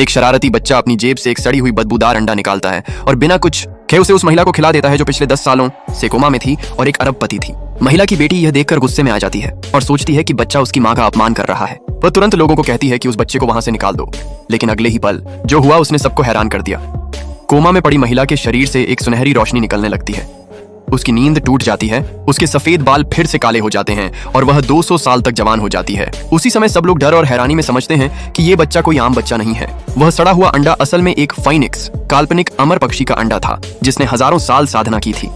एक शरारती बच्चा अपनी जेब से एक सड़ी हुई बदबूदार अंडा निकालता है और बिना कुछ कहे उसे उस महिला को खिला देता है जो पिछले 10 सालों से कोमा में थी और एक अरबपति थी। महिला की बेटी यह देखकर गुस्से में आ जाती है और सोचती है कि बच्चा उसकी मां का अपमान कर रहा है। वह तुरंत लोगों को कहती है कि उस बच्चे को वहां से निकाल दो, लेकिन अगले ही पल जो हुआ उसने सबको हैरान कर दिया। कोमा में पड़ी महिला के शरीर से एक सुनहरी रोशनी निकलने लगती है। उसकी नींद टूट जाती है, उसके सफेद बाल फिर से काले हो जाते हैं और वह 200 साल तक जवान हो जाती है। उसी समय सब लोग डर और हैरानी में समझते हैं कि ये बच्चा कोई आम बच्चा नहीं है। वह सड़ा हुआ अंडा असल में एक फाइनिक्स काल्पनिक अमर पक्षी का अंडा था जिसने हजारों साल साधना की थी।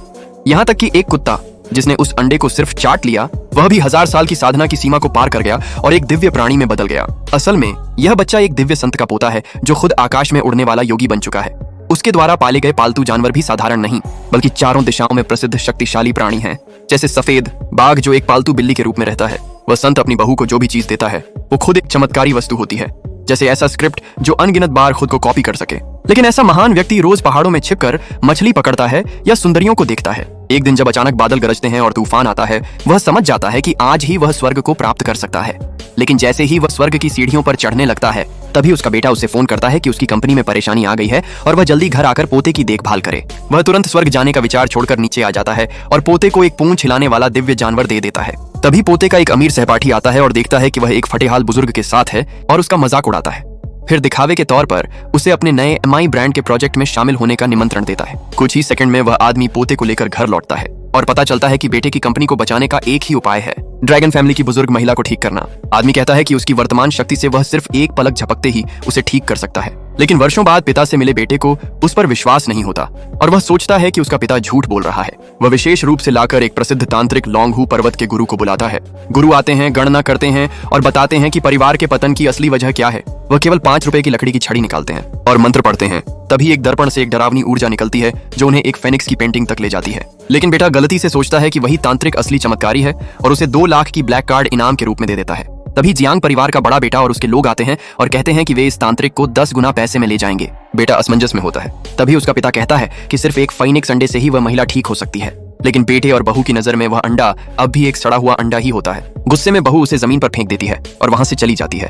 यहाँ तक कि एक कुत्ता जिसने उस अंडे को सिर्फ चाट लिया वह भी 1000 साल की साधना की सीमा को पार कर गया और एक दिव्य प्राणी में बदल गया। असल में यह बच्चा एक दिव्य संत का पोता है जो खुद आकाश में उड़ने वाला योगी बन चुका है। उसके द्वारा पाले गए पालतू जानवर भी साधारण नहीं बल्कि चारों दिशाओं में प्रसिद्ध शक्तिशाली प्राणी हैं। जैसे सफेद बाघ जो एक पालतू बिल्ली के रूप में रहता है। वह संत अपनी बहू को जो भी चीज देता है वो खुद एक चमत्कारी वस्तु होती है, जैसे ऐसा स्क्रिप्ट जो अनगिनत बार खुद को कॉपी कर सके। लेकिन ऐसा महान व्यक्ति रोज पहाड़ों में छिपकर मछली पकड़ता है या सुंदरियों को देखता है। एक दिन जब अचानक बादल गरजते हैं और तूफान आता है वह समझ जाता है कि आज ही वह स्वर्ग को प्राप्त कर सकता है। लेकिन जैसे ही वह स्वर्ग की सीढ़ियों पर चढ़ने लगता है तभी उसका बेटा उसे फोन करता है कि उसकी कंपनी में परेशानी आ गई है और वह जल्दी घर आकर पोते की देखभाल करे। वह तुरंत स्वर्ग जाने का विचार छोड़कर नीचे आ जाता है और पोते को एक पूंछ हिलाने वाला दिव्य जानवर दे देता है। तभी पोते का एक अमीर सहपाठी आता है और देखता है कि वह एक फटेहाल बुजुर्ग के साथ है और उसका मजाक उड़ाता है। फिर दिखावे के तौर पर उसे अपने नए MI ब्रांड के प्रोजेक्ट में शामिल होने का निमंत्रण देता है। कुछ ही सेकंड में वह आदमी पोते को लेकर घर लौटता है और पता चलता है कि बेटे की कंपनी को बचाने का एक ही उपाय है, ड्रैगन फैमिली की बुजुर्ग महिला को ठीक करना। आदमी कहता है कि उसकी वर्तमान शक्ति से वह सिर्फ एक पलक झपकते ही उसे ठीक कर सकता है। लेकिन वर्षों बाद पिता से मिले बेटे को उस पर विश्वास नहीं होता और वह सोचता है कि उसका पिता झूठ बोल रहा है। वह विशेष रूप से लाकर एक प्रसिद्ध तांत्रिक लॉन्गहू पर्वत के गुरु को बुलाता है। गुरु आते हैं, गणना करते हैं और बताते हैं कि परिवार के पतन की असली वजह क्या है। वह केवल 5 रुपए की लकड़ी की छड़ी निकालते हैं और मंत्र पढ़ते हैं। तभी एक दर्पण से एक डरावनी ऊर्जा निकलती है जो उन्हें एक फेनिक्स की पेंटिंग तक ले जाती है। लेकिन बेटा गलती से सोचता है कि वही तांत्रिक असली चमत्कारी है और उसे 2 लाख की ब्लैक कार्ड इनाम के रूप में दे देता है। तभी जियांग परिवार का बड़ा बेटा और उसके लोग आते हैं और कहते हैं कि वे इस तांत्रिक को 10 गुना पैसे में ले जाएंगे। बेटा असमंजस में होता है। तभी उसका पिता कहता है कि सिर्फ एक फाइनिक्स अंडे से ही वह महिला ठीक हो सकती है। लेकिन बेटे और बहू की नजर में वह अंडा अब भी एक सड़ा हुआ अंडा ही होता है। गुस्से में बहू उसे जमीन पर फेंक देती है और वहां से चली जाती है।